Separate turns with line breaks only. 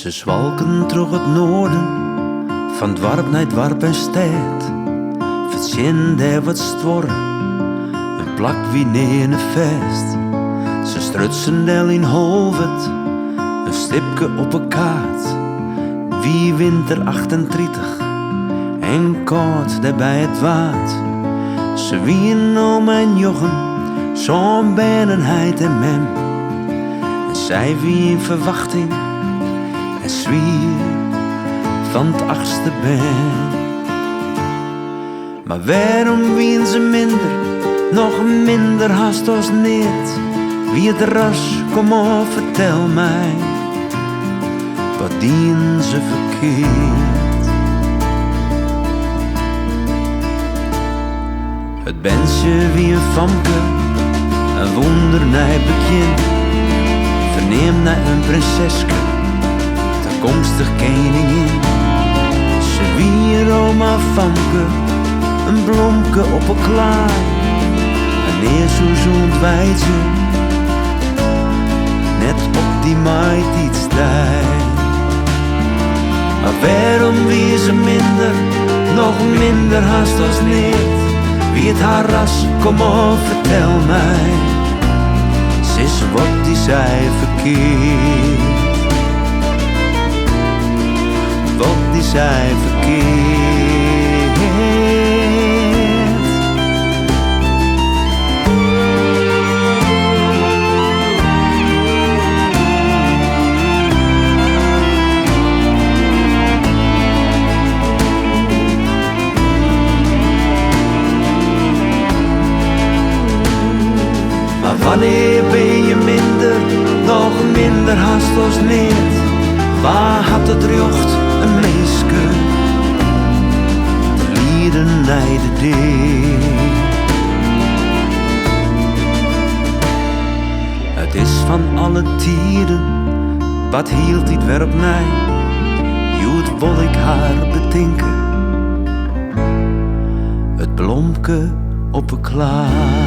Ze zwalken terug het noorden, van dwarp naar dwarp en stad. Verzin daar wat stworren, een plak wie neer een vest. Ze strutsen del in Holwert, een stipke op een kaart. Wie winter 38 en koud daar bij het waard. Ze wien om mijn jochen, zo'n benenheid en mem. En zij wie in verwachting en zwier van het 8e ben. Maar waarom wien ze minder, nog minder haast als niet? Wie het ras, kom op, vertel mij, wat dien ze verkeerd? Het bensje wie een famke, een wondernij bekend. Verneem naar een prinseske, toekomstig koningin. Ze wie Roma famke, een blomke op een klaar. En eerst zo ontwijt ze, net op die maait iets tijd. Maar waarom wie ze minder, nog minder haast als niet? Wie het haar ras, kom op, vertel mij. Ze is wat die zij verkeerd. Wat die zij verkeerd. Wanneer ben je minder, nog minder haast als niet? Waar had het rjocht een meeske, te lieden naar de deur? Het is van alle tijden, wat hield dit weer op mij? Joet wil ik haar betinken, het blomke op een klaar.